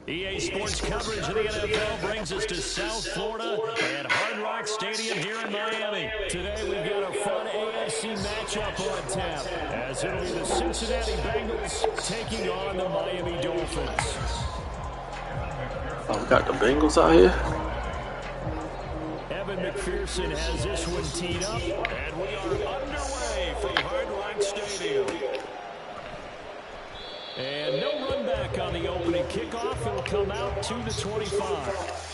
EA Sports coverage of the NFL brings us to South Florida at Hard Rock Stadium here in Miami. Today we've got a fun AFC matchup on tap, as it'll be the Cincinnati Bengals taking on the Miami Dolphins. Oh, we got the Bengals out here. Evan McPherson has this one teed up, and we are underway from Hard Rock Stadium. And no run back on the opening kickoff. It'll come out to the 25.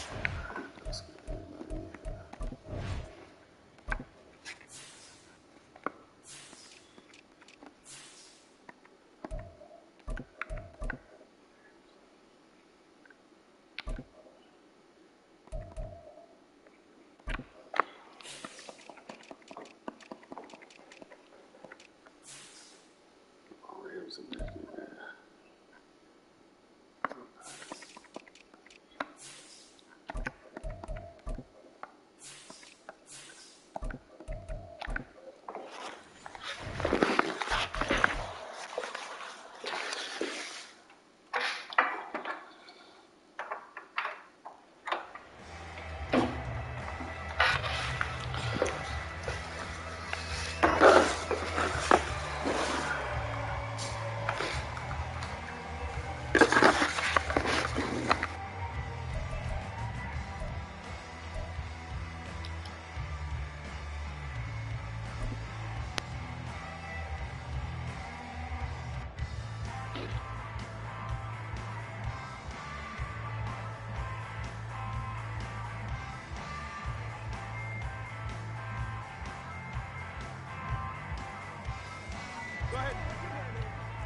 Go ahead.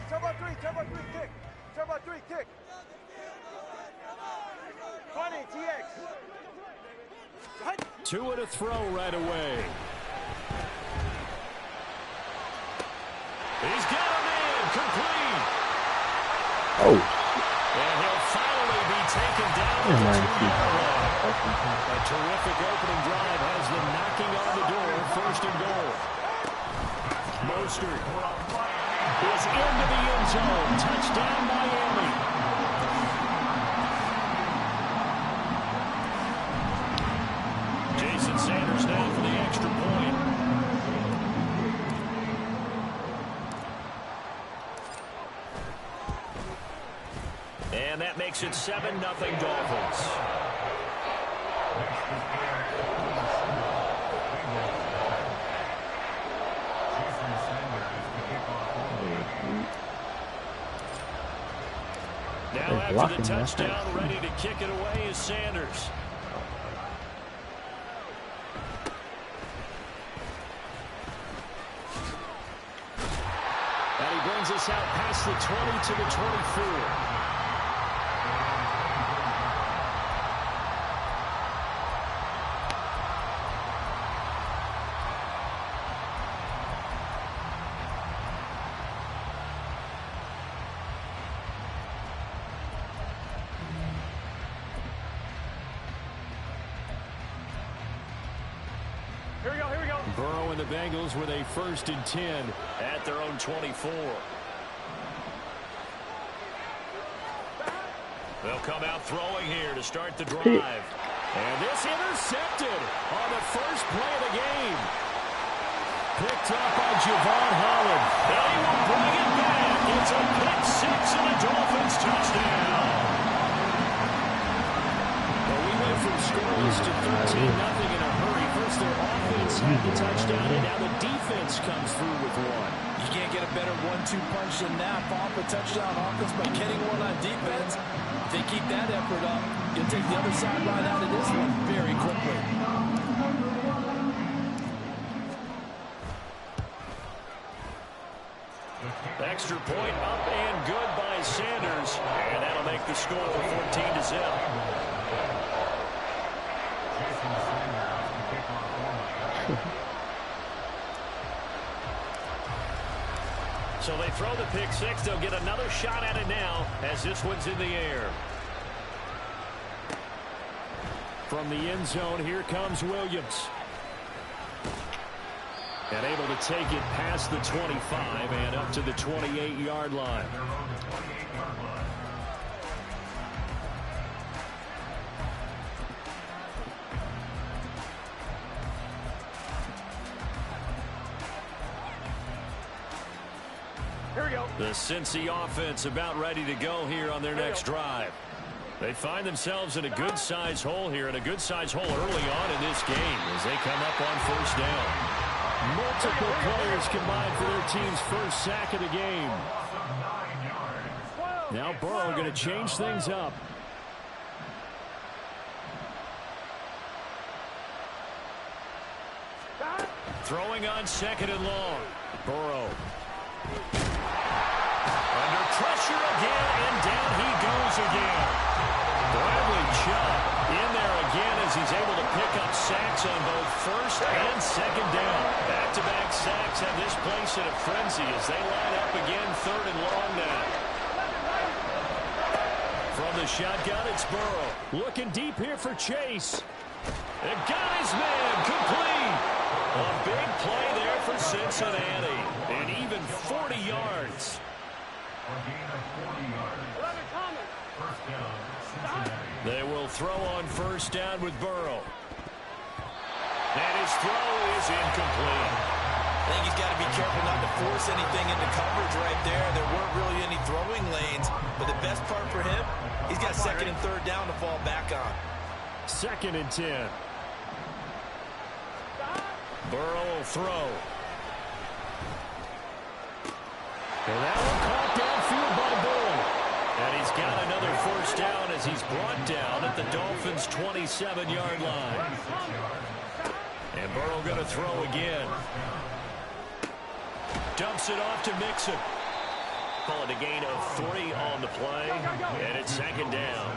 Turbo 3, kick. Turbo 3, kick. 20, TX. Two and a throw right away. He's got him in, complete. Oh. And he'll finally be taken down at the 2-yard line. A terrific opening drive has them knocking on the door, first and goal. Mostert is into the end zone. Touchdown, Miami. Jason Sanders now for the extra point. And that makes it 7-0 Dolphins. Now after the touchdown, ready to kick it away is Sanders. And he brings us out past the 20 to the 24. Burrow and the Bengals with a 1st and 10 at their own 24. They'll come out throwing here to start the drive. And this intercepted on the first play of the game. Picked up by Javon Holland. And he will bring it back. It's a pick six and a Dolphins touchdown. Well, we went from scoreless to 13-0 in a hurry. First their offense had the touchdown, and now the defense comes through with one. You can't get a better 1-2 punch than that. Off a touchdown offense by getting one on defense. If they keep that effort up, you'll take the other side right out of this one very quickly. Extra point up and good by Sanders, and that'll make the score 14-0. So they throw the pick six. They'll get another shot at it now as this one's in the air. From the end zone, here comes Williams. And able to take it past the 25 and up to the 28-yard line. The Cincy offense about ready to go here on their next drive. They find themselves in a good-sized hole here, and a good-sized hole early on in this game as they come up on first down. Multiple players combined for their team's first sack of the game. Now Burrow going to change things up. Throwing on second and long. Burrow. Under pressure again, and down he goes again. Bradley Chubb in there again as he's able to pick up sacks on both first and second down. Back-to-back sacks have this place in a frenzy as they line up again third and long now. From the shotgun, it's Burrow. Looking deep here for Chase. The guy's man complete. A big play there for Cincinnati. And even 40 yards. They will throw on first down with Burrow. And his throw is incomplete. I think he's got to be careful not to force anything into coverage right there. There weren't really any throwing lanes. But the best part for him, he's got second and third down to fall back on. Second and 10. Burrow will throw. And that one caught downfield by Bull. And he's got another first down as he's brought down at the Dolphins' 27-yard line. And Burrow going to throw again. Dumps it off to Mixon. Call it a gain of 3 on the play. And it's second down.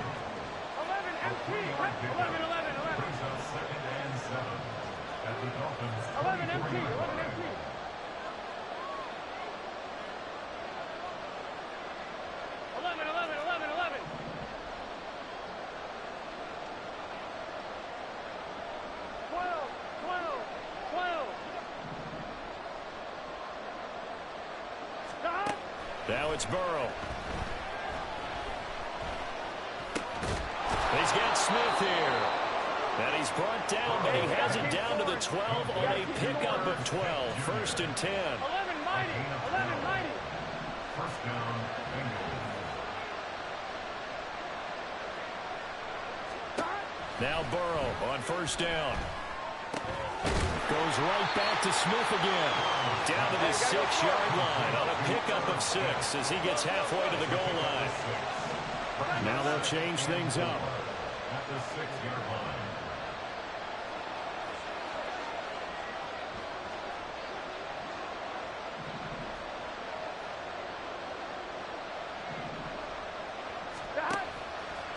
11 MT. 12. Now it's Burrow. He's got Smith here. And he's brought down, but he has it down to the 12 on a pickup of 12. First and 10. 11 mighty. First down, now Burrow on first down. Goes right back to Smith again. Down to the 6-yard line on a pickup of 6 as he gets halfway to the goal line. Now they'll change things up. At the 6-yard line.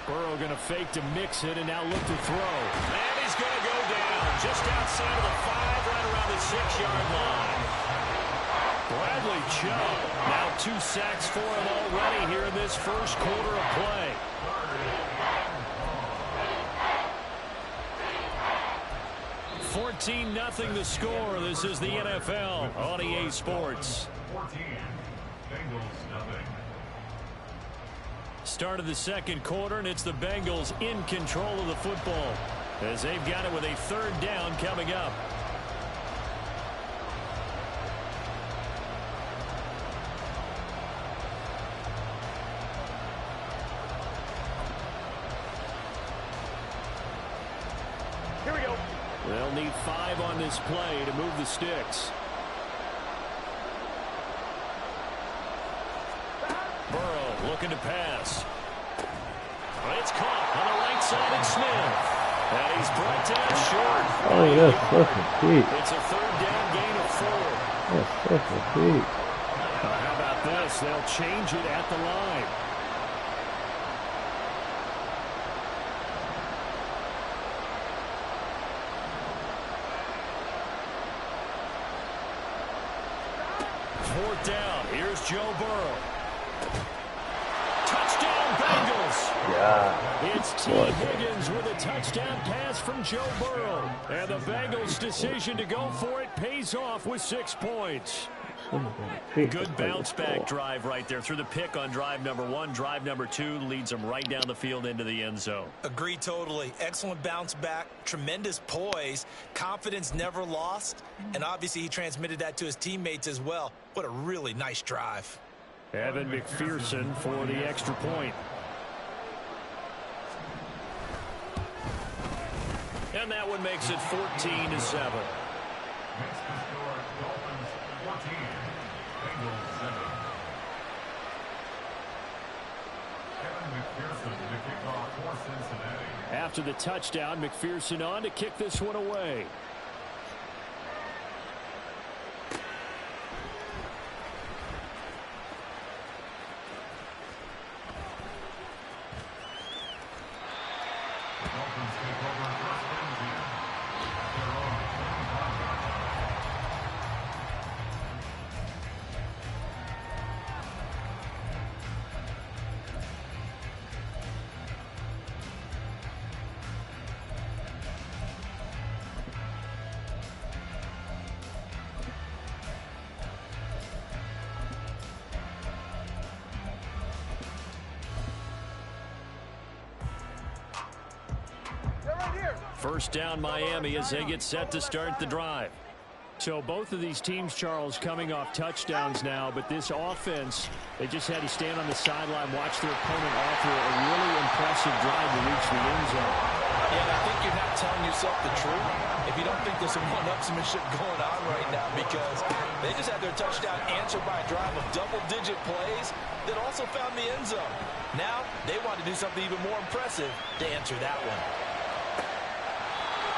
Burrow going to fake to mix it and now look to throw. And he's going to go down just outside of the 5, right around the 6-yard line. Bradley Chubb, now 2 sacks for him already here in this first quarter of play. $14-0 the score. This is the NFL on EA Sports. 14, Bengals nothing. Start of the second quarter, and it's the Bengals in control of the football as they've got it with a third down coming up. Here we go. They'll need 5 on this play to move the sticks. Burrow looking to pass. It's caught on the right side of Smith. And he's brought down short. Oh, that's perfect feet. It's a third down gain of 4. That's perfect feet. How about this? They'll change it at the line. Fourth down. Here's Joe Burrow. Touchdown, Bengals. Yeah. It's T. Higgins with a touchdown pass from Joe Burrow. And the Bengals' decision to go for it pays off with 6 points. Good bounce-back drive right there. Through the pick on drive number 1. Drive number 2 leads them right down the field into the end zone. Agree totally. Excellent bounce back. Tremendous poise. Confidence never lost. And obviously he transmitted that to his teammates as well. What a really nice drive. Evan McPherson for the extra point. And that one makes it 14-7. Makes the score Dolphins 14, Bengals 7. Evan McPherson to kick off for Cincinnati. After the touchdown, McPherson on to kick this one away. First down Miami as they get set to start the drive. So both of these teams, Charles, coming off touchdowns now, but this offense, they just had to stand on the sideline, watch their opponent offer a really impressive drive to reach the end zone. Yeah, and I think you're not telling yourself the truth if you don't think there's some one-upsmanship going on right now, because they just had their touchdown answered by a drive of double-digit plays that also found the end zone. Now they want to do something even more impressive to answer that one.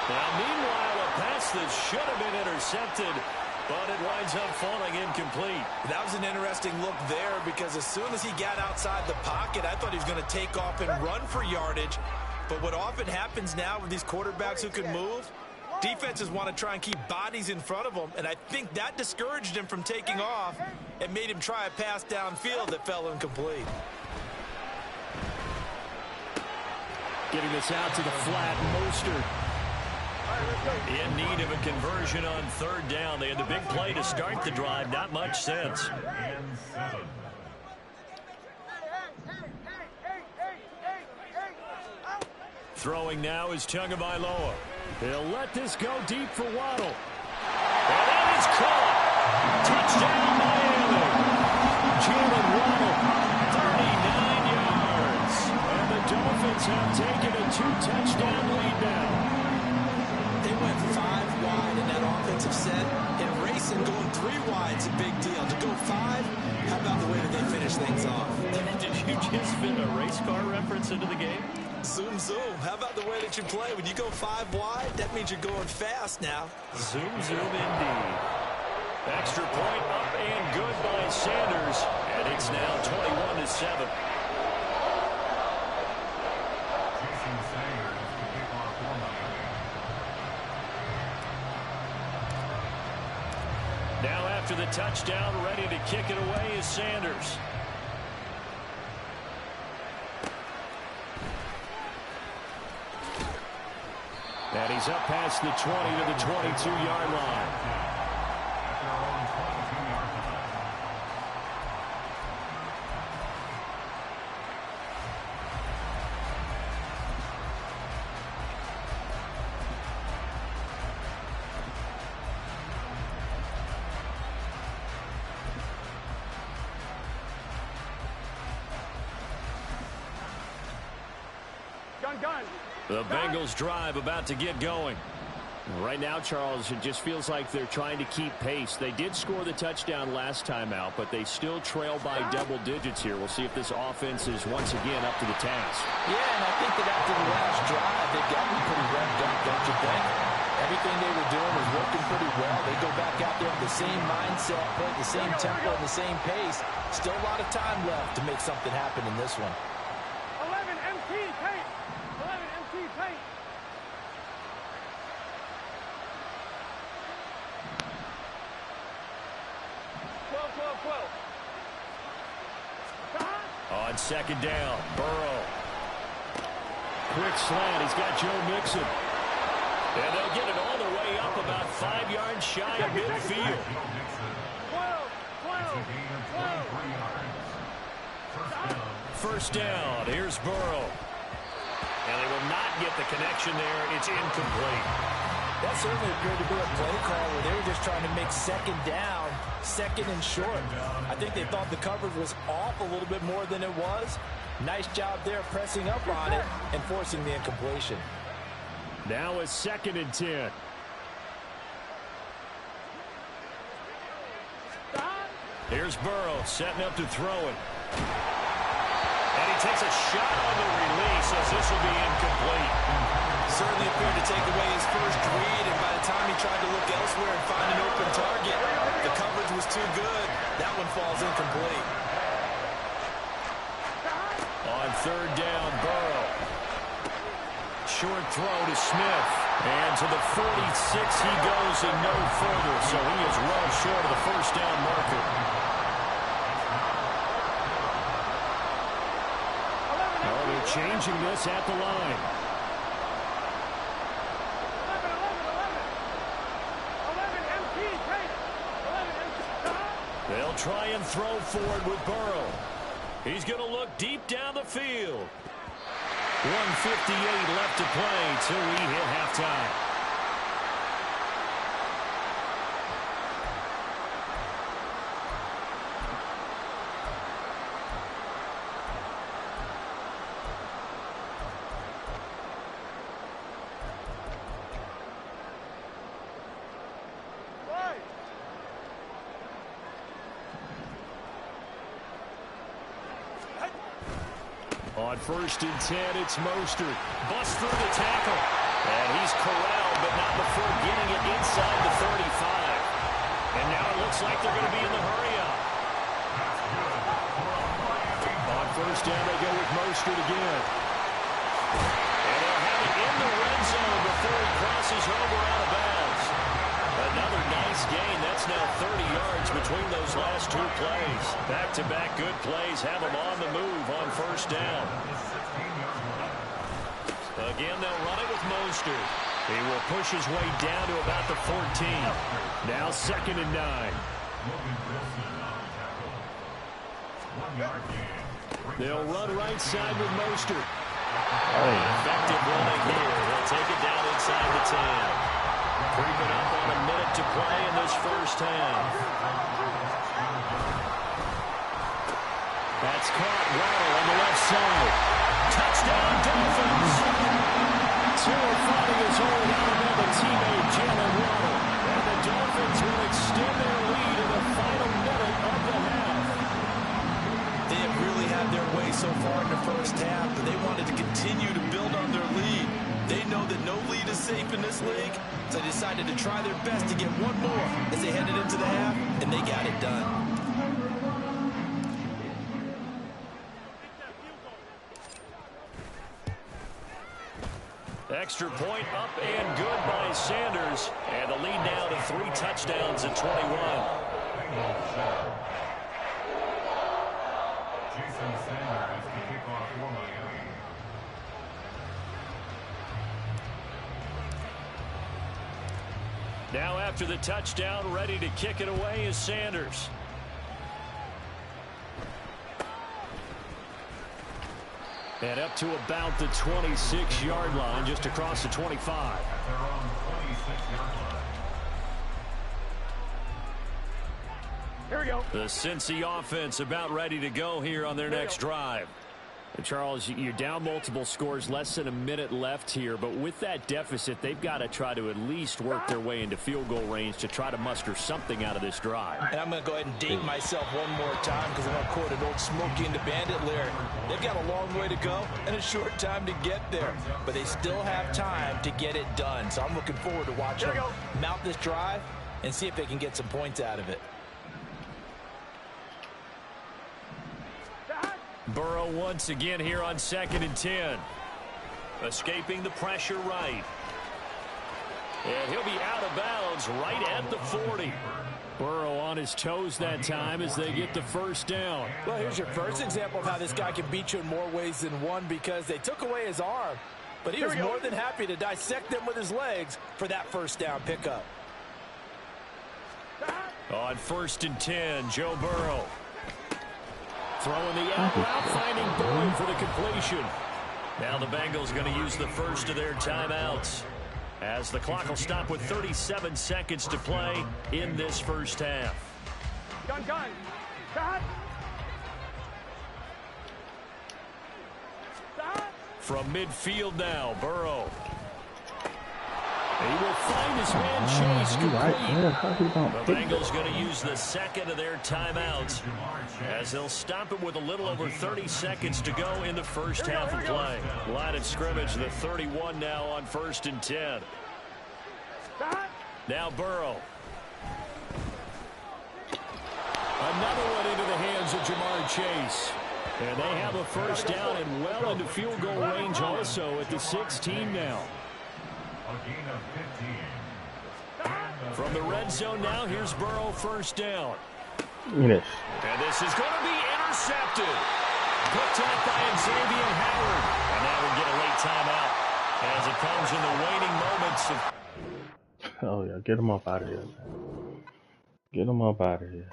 Now, meanwhile, a pass that should have been intercepted, but it winds up falling incomplete. That was an interesting look there, because as soon as he got outside the pocket, I thought he was going to take off and run for yardage. But what often happens now with these quarterbacks who can move, defenses want to try and keep bodies in front of them, and I think that discouraged him from taking off and made him try a pass downfield that fell incomplete. Getting this out to the flat, Mostert. In need of a conversion on third down. They had the big play to start the drive. Not much sense. Throwing now is Tagovailoa. They'll let this go deep for Waddle. And that is caught. Touchdown Miami. Jalen Waddle, 39 yards. And the Dolphins have taken a 2-touchdown lead now. They went 5 wide in that offensive set, and racing going 3 wide is a big deal. To go 5, how about the way that they finish things off? Did you just fit a race car reference into the game? Zoom, zoom. How about the way that you play? When you go 5 wide, that means you're going fast now. Zoom, zoom indeed. Extra point up and good by Sanders, and it's now 21-7. Now after the touchdown, ready to kick it away is Sanders. And he's up past the 20 to the 22-yard line. The Bengals drive about to get going. Right now, Charles, it just feels like they're trying to keep pace. They did score the touchdown last time out, but they still trail by double digits here. We'll see if this offense is once again up to the task. Yeah, and I think that after the last drive, they've got to be pretty revved up, don't you think? Everything they were doing was working pretty well. They go back out there with the same mindset, play the same tempo, and the same pace. Still a lot of time left to make something happen in this one. 11 MT paint. 11 MT paint. On second down, Burrow. Quick slant. He's got Joe Mixon. And they'll get it all the way up about 5 yards shy of midfield. 12. First down. Here's Burrow. And they will not get the connection there. It's incomplete. That certainly appeared to be a play call where they were just trying to make second down second and short. I think they thought the coverage was off a little bit more than it was. Nice job there pressing up on it and forcing the incompletion. Now a 2nd and 10. Here's Burrow setting up to throw it. And he takes a shot on the release as this will be incomplete. Certainly appeared to take away his first read, and by the time he tried to look elsewhere and find an open target, the coverage was too good. That one falls incomplete. On 3rd down, Burrow. Short throw to Smith. And to the 46 he goes and no further. So he is well short of the first down marker. Oh, they're changing this at the line. 11 MT, take 11 MT. They'll try and throw forward with Burrow. He's going to look deep down the field. 1:58 left to play till we hit halftime. Right. On 1st and 10, it's Mostert. Busts through the tackle. And he's corralled, but not before getting it inside the 35. And now it looks like they're going to be in the hurry-up. On 1st down, they go with Mostert again. And they'll have it in the red zone before he crosses over out of bounds. Another nice gain. That's now 30 yards between those last 2 plays. Back-to-back good plays have them on the move on 1st down. Again, they'll run it with Mostert. He will push his way down to about the 14. Now 2nd and 9. They'll run right side with Mostert. Effective running here. They'll take it down inside the 10. Creeping up on a minute to play in this first half. That's caught. Waddle on the left side. Touchdown, Dolphins. Tua finding his home out of the teammate, Jalen Waddle. And the Dolphins will extend their lead in the final minute of the half. They have really had their way so far in the first half, but they wanted to continue to build on their lead. They know that no lead is safe in this league, so they decided to try their best to get one more as they headed into the half, and they got it done. Extra point up and good by Sanders. And the lead now to 3 touchdowns at 21. Jason Sanders to kick off for Miami. Now after the touchdown, ready to kick it away is Sanders. And up to about the 26-yard line, just across the 25. At their own 26-yard line. Here we go. The Cincy offense about ready to go here on their next drive. And Charles, you're down multiple scores, less than a minute left here. But with that deficit, they've got to try to at least work their way into field goal range to try to muster something out of this drive. And I'm going to go ahead and date myself one more time because I'm going to quote an old Smokey and the Bandit lyric. They've got a long way to go and a short time to get there. But they still have time to get it done. So I'm looking forward to watching them mount this drive and see if they can get some points out of it. Burrow once again here on 2nd and 10. Escaping the pressure right. And he'll be out of bounds right at the 40. Burrow on his toes that time as they get the first down. Well, here's your first example of how this guy can beat you in more ways than one because they took away his arm. But he was more than happy to dissect them with his legs for that first down pickup. On 1st and 10, Joe Burrow. Throwing the out route, finding Boyd for the completion. Now the Bengals going to use the first of their timeouts as the clock will stop with 37 seconds to play in this first half. Gun, gun. Stop. Stop. From midfield now, Burrow. He will find his man Chase complete. The Bengals going to use the second of their timeouts as they'll stop it with a little over 30 seconds to go in the first half of play. Line of scrimmage, the 31 now on 1st and 10. Now Burrow. Another one into the hands of Jamar Chase. And they have a first down and well into field goal range also at the 16 now. From the red zone now, here's Burrow, first down. Yes. And this is going to be intercepted. Picked up by Xavier Howard. And now we get a late timeout as it comes in the waning moments of... Oh, yeah. Get him up out of here. Get him up out of here.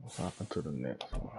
What's happened to the next one?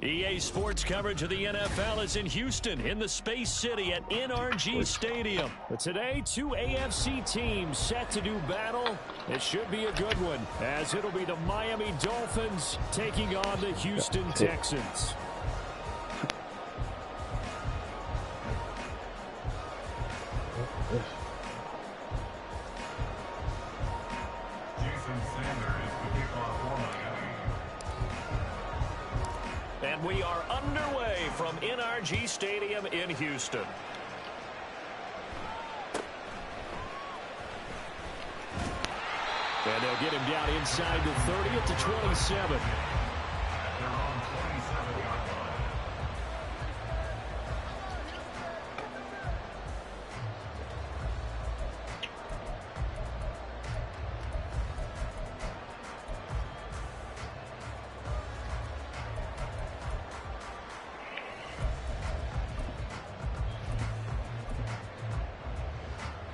EA Sports coverage of the NFL is in Houston, in the Space City at NRG Stadium. But today, two AFC teams set to do battle. It should be a good one, as it'll be the Miami Dolphins taking on the Houston Texans. And we are underway from NRG Stadium in Houston. And they'll get him down inside the 30 at the 27.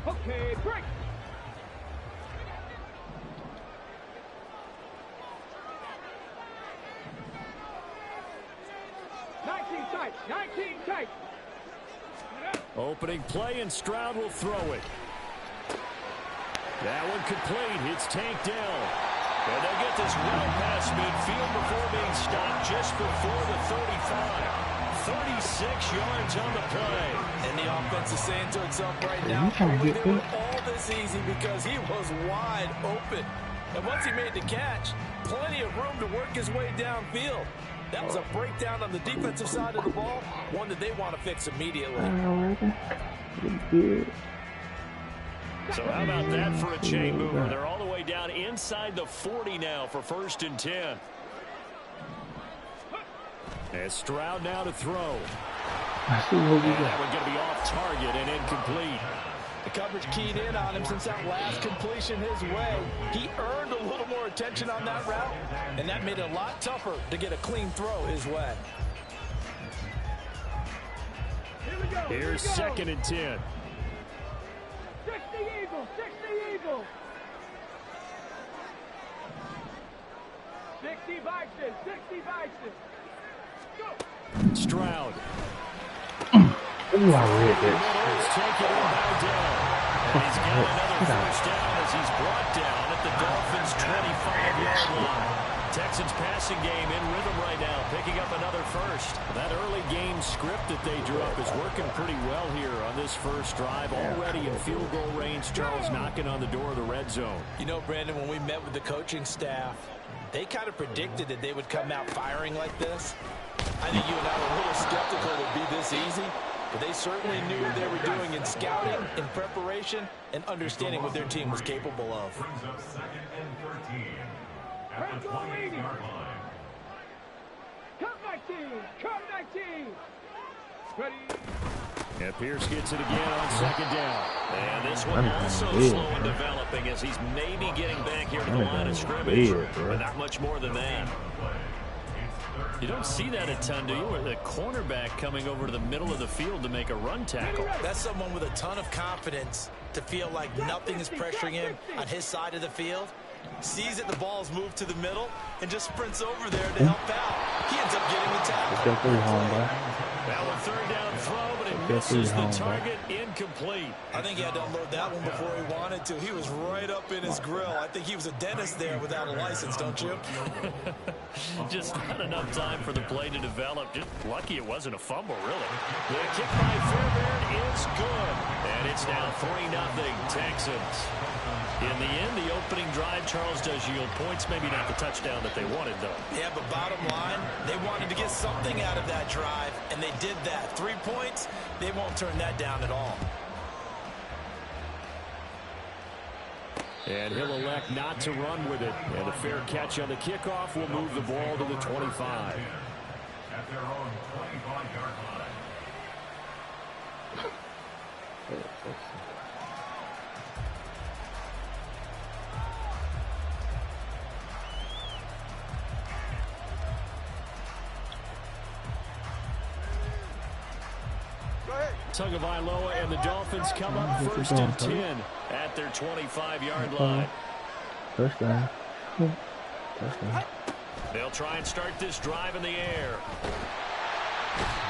Okay, break. Tight. 19 tight. Opening play, and Stroud will throw it. That one complete. It's tanked down. And they'll get this well past midfield before being stopped just before the 35. 36 yards on the play. And the offense is saying to itself right now, they were all this easy because he was wide open. And once he made the catch, plenty of room to work his way downfield. That was a breakdown on the defensive side of the ball, one that they want to fix immediately. So how about that for a chain mover? They're all the way down inside the 40 now for 1st and 10. And Stroud now to throw. And that one going to be off target and incomplete. The coverage keyed in on him since that last completion his way. He earned a little more attention on that route, and that made it a lot tougher to get a clean throw his way. Here's 2nd and 10. 60 Eagles, 60 Eagles. 60 Vikings, 60 Vikings. Stroud. Ooh, I read He's taken inbound down. And he's got another first down as he's brought down at the Dolphins' 25-yard line. Texans passing game in rhythm right now, picking up another first. That early game script that they drew up is working pretty well here on this first drive. Already in field goal range, Charles knocking on the door of the red zone. You know, Brandon, when we met with the coaching staff, they kind of predicted that they would come out firing like this. I think you and I were a little skeptical it would be this easy, but they certainly knew what they were doing in scouting, in preparation, and understanding what their team was capable of. Brings up 2nd and 13 at the 28-yard line. Cut 19, cut 19. And Pierce gets it again on second down. And this one also slow in developing as he's maybe getting back here to the line of scrimmage. But not much more than that. You don't see that a ton, do you? Where the cornerback coming over to the middle of the field to make a run tackle. That's someone with a ton of confidence to feel like nothing is pressuring him on his side of the field. Sees that the ball's moved to the middle and just sprints over there to help out. He ends up getting the tackle. That one third down throw, but it misses the target, incomplete. I think he had to unload that one before he wanted to. He was right up in his grill. I think he was a dentist there without a license, don't you? Just not enough time for the play to develop. Just lucky it wasn't a fumble, really. The kick by Fairbairn is good. And it's now 3-0 Texans. In the end, the opening drive, Charles, does yield points. Maybe not the touchdown that they wanted, though. Yeah, but bottom line, they wanted to get something out of that drive, and they did that. 3 points, they won't turn that down at all. And he'll elect not to run with it. And a fair catch on the kickoff will move the ball to the 25. At their own 25-yard line. Tagovailoa and the Dolphins come up first and 10 at their 25-yard line. Touchdown. They'll try and start this drive in the air.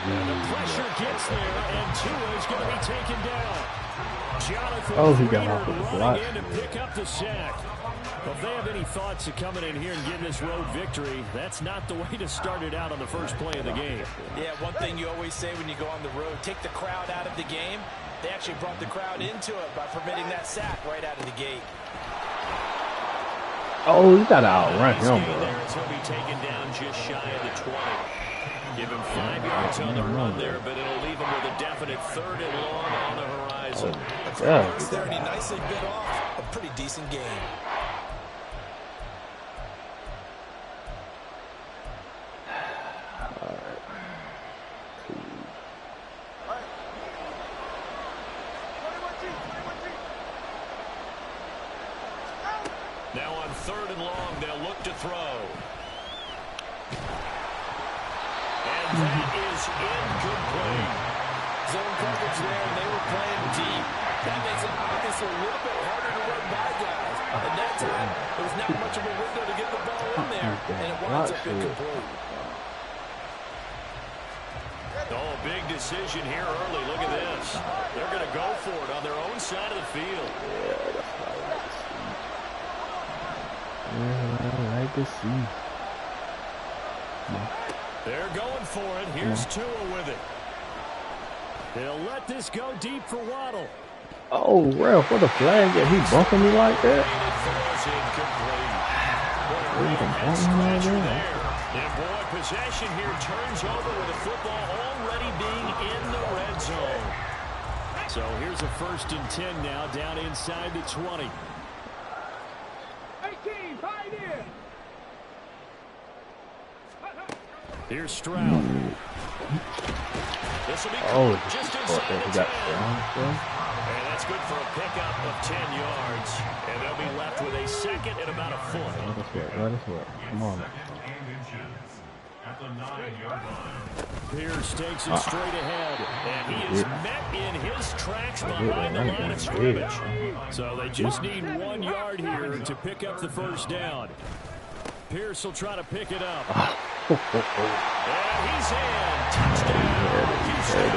And the pressure gets there, and Tua is going to be taken down. Jonathan he got off of the block. in to pick up the sack. Well, if they have any thoughts of coming in here and getting this road victory, that's not the way to start it out on the first play of the game. Yeah, one thing you always say when you go on the road, take the crowd out of the game. They actually brought the crowd into it by permitting that sack right out of the gate. Oh, you got to outrun him, bro. He'll be taken down just shy of the 20. Give him 5 yards on the run there, but it'll leave him with a definite third and long on the horizon. There, and he nicely bit off a pretty decent game. Now on third and long, they'll look to throw. And that is incomplete. Zone coverage there, and they were playing deep. That makes it obviously a little bit harder to run by guys. And that time, there was not much of a window to get the ball in there, and it winds up incomplete. Oh, big decision here early. Look at this. They're going to go for it on their own side of the field. I like to see. They're going for it. Here's Tua with it. They'll let this go deep for Waddle. Oh, ref, what a flag. Yeah, he bumping me like that. And boy, possession here turns over with the football already being in the red zone. So here's a first and 10 now down inside the 20. 18, pioneer. Here's Stroud. This will be just inside the 10. And that's good for a pickup of 10 yards. And they'll be left with a second and about a foot. Let us work. Come on. At the 9-yard line. Pierce takes it straight ahead. And he is met in his tracks behind the line of scrimmage. So they just need 1 yard here to pick up the first down. Pierce will try to pick it up. And he's in. Touchdown, Houston.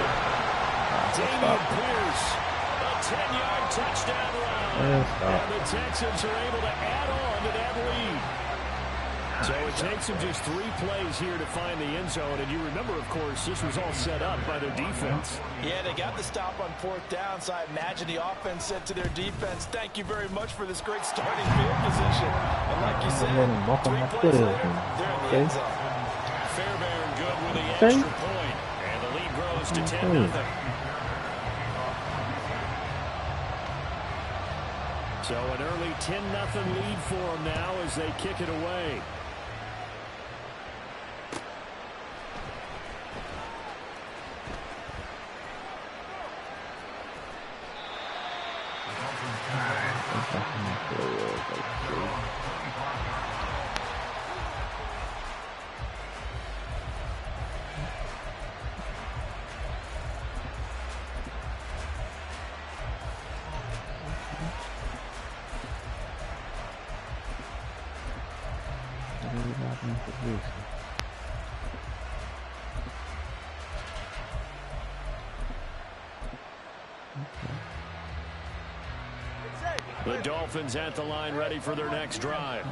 Dameon Pierce, a 10-yard touchdown run. And the Texans are able to add on to that lead. So it takes them just 3 plays here to find the end zone. And you remember, of course, this was all set up by their defense. Yeah, they got the stop on 4th down, so I imagine the offense said to their defense, thank you very much for this great starting field position. And like you said, 3 plays later, they're in the end zone. Fairbairn good with the extra point. And the lead grows to 10-0. So an early 10-0 lead for them now as they kick it away. The Dolphins at the line ready for their next drive.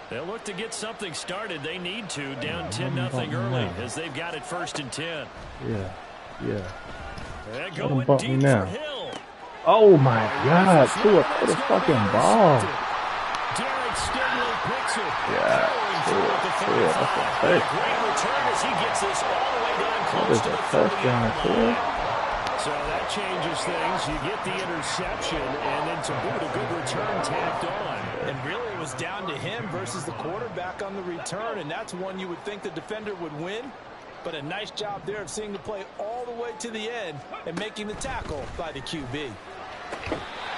They'll look to get something started. They need to, down 10-0 early as they've got it 1st and 10. Yeah. They're Let him going bump me deep now. for Hill. Oh my God, Tua, throw the fucking ball. Derek Stingley picks it. Yeah, Tua, that's a touchdown. Great return as he gets this all the way down That close is to a the touchdown, 30-yard Tua. line. So that changes things. You get the interception, and then to boot, a good return tacked on. And really, it was down to him versus the quarterback on the return, and that's one you would think the defender would win. But a nice job there of seeing the play all the way to the end and making the tackle by the QB.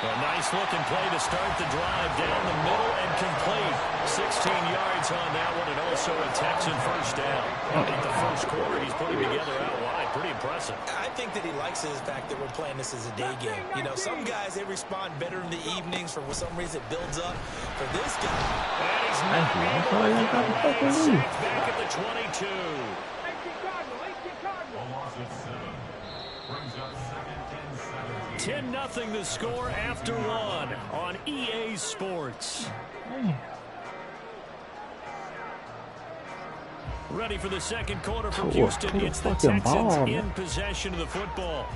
A nice-looking play to start the drive down the middle and complete. 16 yards on that one, and also a Texan first down. I think the first quarter he's putting together out wide. Pretty impressive. I think that he likes the fact that we're playing this as a day game. You know, some guys, they respond better in the evenings. For some reason, it builds up. For this guy, And he's Thank you. That's all y'all got to fucking do. sacked back at the 22. A loss of 7. Brings up 2nd and 17. 10-0 the score after one on EA Sports. Ready for the second quarter from Houston. It's the Texans in possession of the football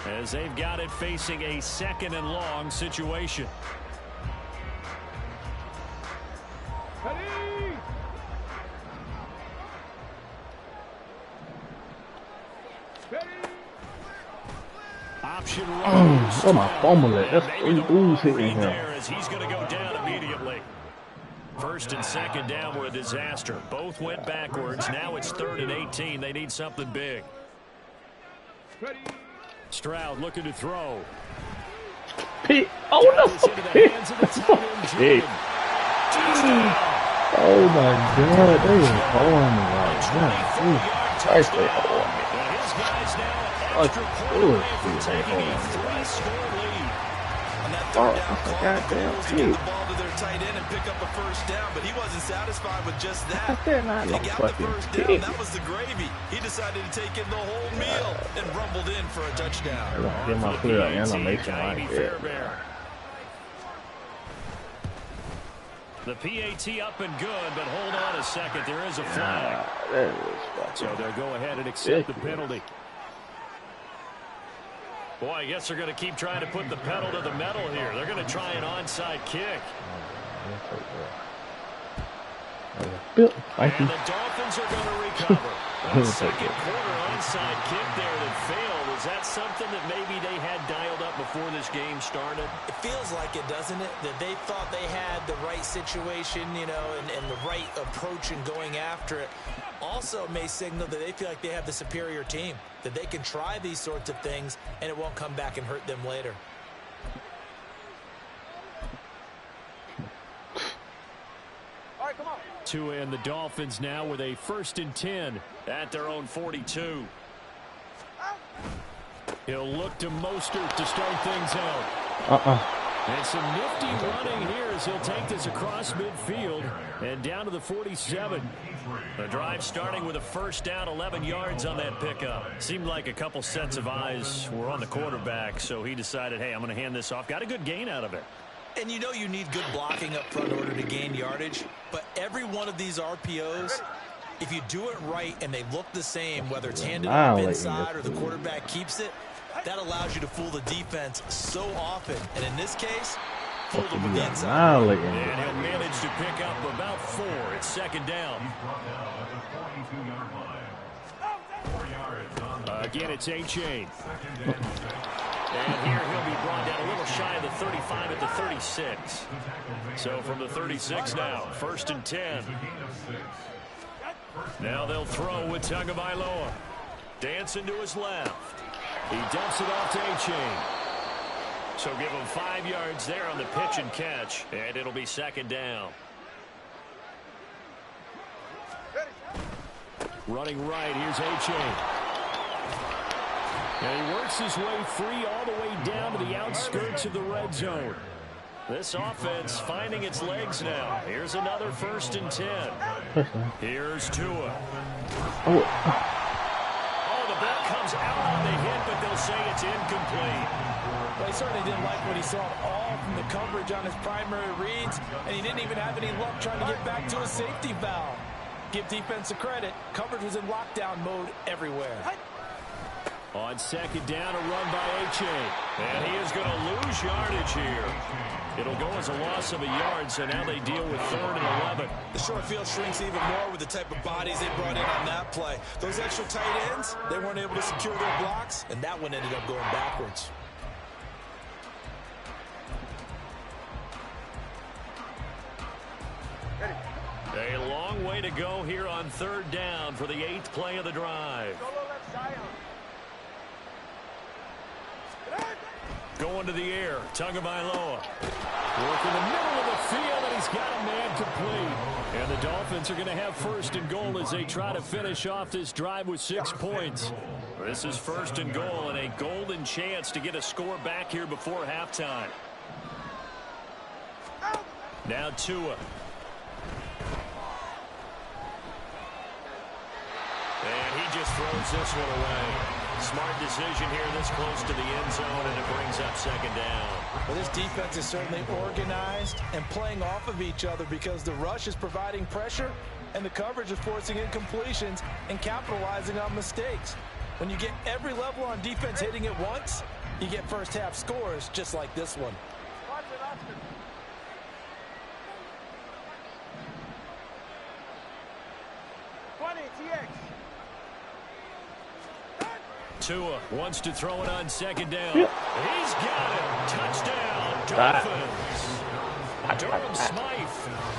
as they've got it facing a 2nd and long situation. Option runners. Oh, my fumble it. That's Maybe 3 the dudes hitting read him. there as he's going to go down immediately. 1st and 2nd down were a disaster. Both went backwards. Now it's 3rd and 18. They need something big. Stroud looking to throw. Pick. Oh, no. Into the hands of the tight end, Pick. Jordan. Oh, my God. They is holding me right now. 24-yard Christ, they touchdown. hold me. And his guys now Oh, extra point away from they taking hold a me. on 3-score lead. that Oh, third down that's a call, goddamn the Bills to get kick. the ball to their tight end and pick up a first down, but he wasn't satisfied with just I that. said not They no got the fucking first down. kick. That was the gravy. He decided to take in the whole meal and rumbled in for a touchdown. I'm gonna get my clear animation right there. The PAT up and good, but hold on a second. There is a flag. That is So fucking they'll go ahead and accept the penalty. Boy, I guess they're going to keep trying to put the pedal to the metal here. They're going to try an onside kick. Thank you. And the Dolphins are going to recover. A second quarter onside kick there that failed. Is that something that maybe they had dialed up before this game started? It feels like it, doesn't it? That they thought they had the right situation, you know, and the right approach in going after it. Also may signal that they feel like they have the superior team, that they can try these sorts of things and it won't come back and hurt them later. All right, come on. Tua and the Dolphins now with a 1st and 10 at their own 42. He'll look to Mostert to start things out. And some nifty running here as he'll take this across midfield and down to the 47. The drive starting with a first down, 11 yards on that pickup. Seemed like a couple sets of eyes were on the quarterback, so he decided, hey, I'm going to hand this off. Got a good gain out of it. And you know you need good blocking up front in order to gain yardage, but every one of these RPOs, if you do it right and they look the same, whether it's handed off inside or the quarterback keeps it, that allows you to fool the defense so often. And in this case, fool them with the inside. And he'll manage to pick up about 4. It's second down. Again, it's A-Chain. And here he'll be brought down a little shy of the 35 at the 36. So from the 36 now, 1st and 10. Now they'll throw with Tagovailoa. Dancing to his left. He dumps it off to A-Chain. So give him 5 yards there on the pitch and catch, and it'll be second down. Running right, here's A-Chain. And he works his way free all the way down to the outskirts of the red zone. This offense finding its legs now. Here's another 1st and 10. Here's Tua. Oh, The ball comes out on the hit, but they'll say it's incomplete. Well, he certainly didn't like what he saw at all from the coverage on his primary reads, and he didn't even have any luck trying to get back to his safety valve. Give defense a credit. Coverage was in lockdown mode everywhere. On 2nd down, a run by H.A. And he is going to lose yardage here. It'll go as a loss of a yard, so now they deal with 3rd and 11. The short field shrinks even more with the type of bodies they brought in on that play. Those extra tight ends, they weren't able to secure their blocks, and that one ended up going backwards. A long way to go here on 3rd down for the 8th play of the drive. Going to the air, Tagovailoa. Working the middle of the field, and he's got a man complete. And the Dolphins are going to have 1st and goal as they try to finish off this drive with 6 points. This is 1st and goal, and a golden chance to get a score back here before halftime. Now Tua. And he just throws this one away. Smart decision here this close to the end zone, and it brings up 2nd down. Well, this defense is certainly organized and playing off of each other because the rush is providing pressure and the coverage is forcing incompletions and capitalizing on mistakes. When you get every level on defense hitting at once, you get first half scores just like this one. Tua wants to throw it on 2nd down. He's got it. Touchdown, Dolphins. Durham Smythe,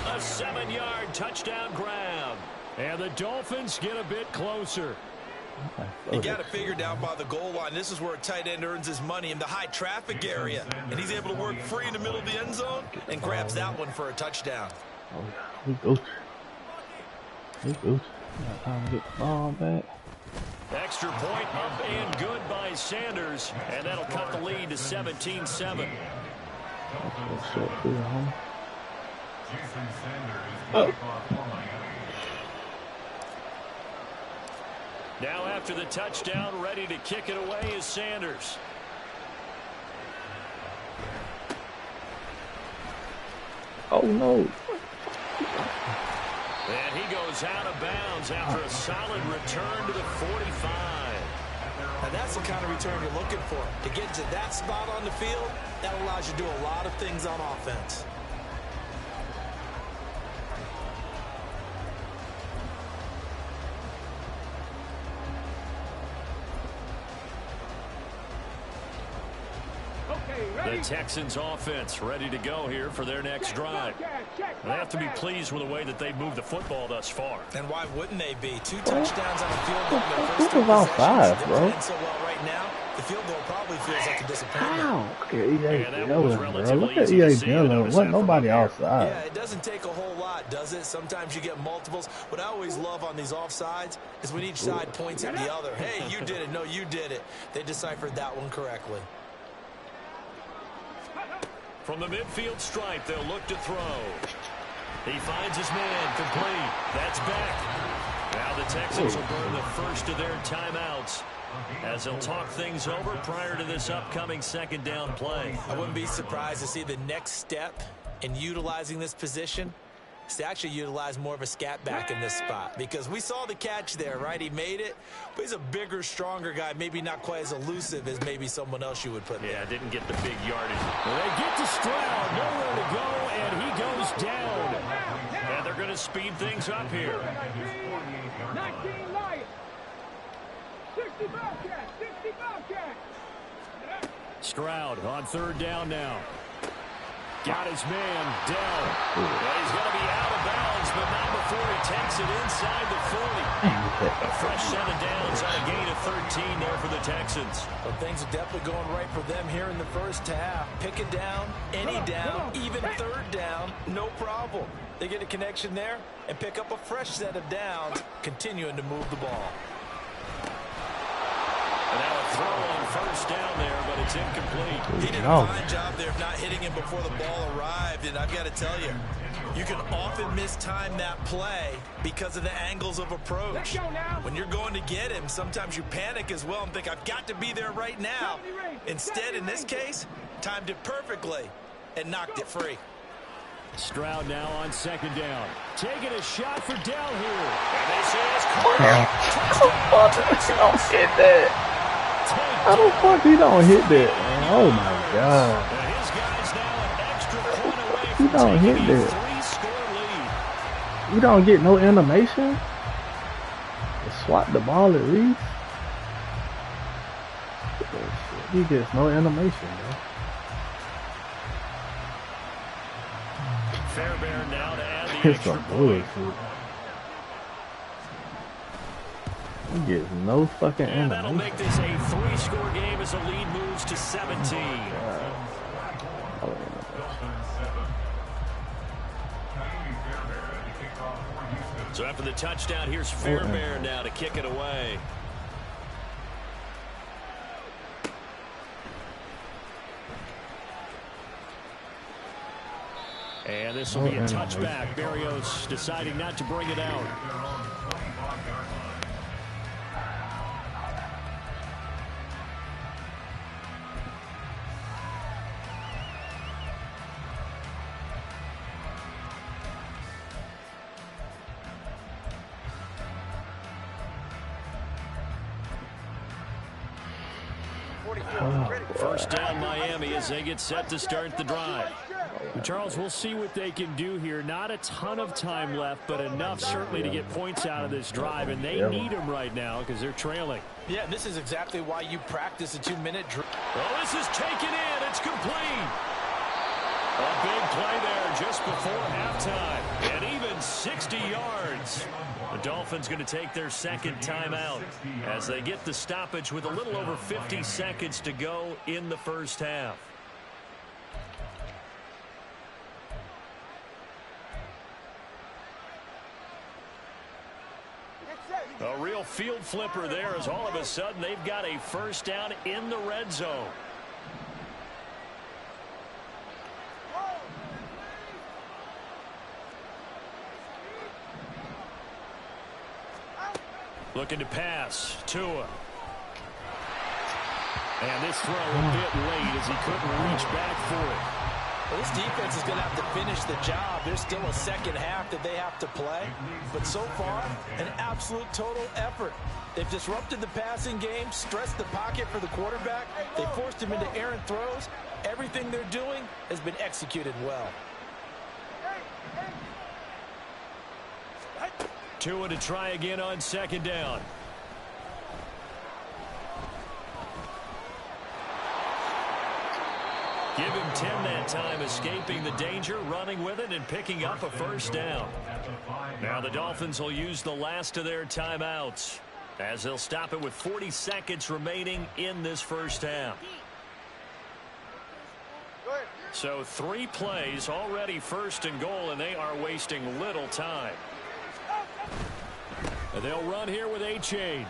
a 7-yard touchdown grab. And the Dolphins get a bit closer. You got it figured out by the goal line. This is where a tight end earns his money in the high traffic area. And he's able to work free in the middle of the end zone and grabs that one for a touchdown. we go. Time to get the ball back. Extra point up and good by Sanders. And that'll cut the lead to 17-7. Jason Sanders is off line. Now after the touchdown, ready to kick it away is Sanders. Oh, no. And he goes out of bounds after a solid return to the 45. And that's the kind of return you're looking for. To get to that spot on the field, that allows you to do a lot of things on offense. The Texans offense ready to go here for their next drive. They have to be pleased with the way that they've moved the football thus far. And why wouldn't they be? 2 touchdowns on the field goal in their first This 2 is all possessions. 5, bro. They're playing so well right now, the field goal probably feels like a disappointment. Ow. Look at EA Yeah, that one was Dillon, bro. relatively Look at easy to EA see. I Dillon. noticed Wasn't that from nobody up here. outside. Yeah, it doesn't take a whole lot, does it? Sometimes you get multiples. What I always love on these offsides is when each side points at the other. Hey, you did it. No, you did it. They deciphered that one correctly. From the midfield stripe, they'll look to throw. He finds his man complete. That's back. Now the Texans will burn the first of their timeouts as they'll talk things over prior to this upcoming second down play. I wouldn't be surprised to see the next step in utilizing this position is to actually utilize more of a scat back in this spot, because we saw the catch there, right? He made it, but he's a bigger, stronger guy, maybe not quite as elusive as maybe someone else you would put there. Yeah, didn't get the big yardage. Well, they get to Stroud, nowhere to go, and he goes down. And they're going to speed things up here. 19 Lions. 60 Bobcats. 60 Bobcats. Stroud on third down now. Got his man down. Well, he's going to be out of bounds, but not before he takes it inside the 40. A fresh set of downs on a gain of 13 there for the Texans. Well, things are definitely going right for them here in the first half. Pick it down, any down, even third down, no problem. They get a connection there and pick up a fresh set of downs, continuing to move the ball. And now a throw on first down there, but it's incomplete. He did a fine job there of not hitting him before the ball arrived, and I've got to tell you, you can often mistime that play because of the angles of approach. When you're going to get him, sometimes you panic as well and think, I've got to be there right now. Instead, in this case, timed it perfectly and knocked it free. Stroud now on second down. Taking a shot for Dell here. And this is Don't hit that. How the fuck he don't hit that, man? Oh my god. his guys now an extra point away He from don't hit taking a that. 3-score lead. You don't get no animation? Swat the ball at least? He gets no animation, man. Fairbairn now to add the It's extra some point. bullshit. He gets no fucking And that'll animation. make this a 3-score game as the lead moves to 17. So after the touchdown, here's Fairbairn now to kick it away. And this will be a touchback. Berrios deciding not to bring it out. First down Miami as they get set to start the drive. Charles, we'll see what they can do here. Not a ton of time left, but enough certainly to get points out of this drive, and they need them right now because they're trailing. Yeah, this is exactly why you practice a 2-minute drill. Oh, this is taken in. It's complete. A big play there just before halftime, and even 60 yards. The Dolphins going to take their second timeout as they get the stoppage with a little over 50 seconds to go in the first half. A real field flipper there as all of a sudden they've got a first down in the red zone. Looking to pass. Tua. And this throw a bit late as he couldn't reach back for it. Well, this defense is going to have to finish the job. There's still a second half that they have to play. But so far, an absolute total effort. They've disrupted the passing game, stressed the pocket for the quarterback. They forced him into errant throws. Everything they're doing has been executed well. Tua to try again on second down. Give him 10 that time, escaping the danger, running with it, and picking up a first down. Now the Dolphins will use the last of their timeouts as they'll stop it with 40 seconds remaining in this first half. So 3 plays, already first and goal, and they are wasting little time. And they'll run here with A-Chain.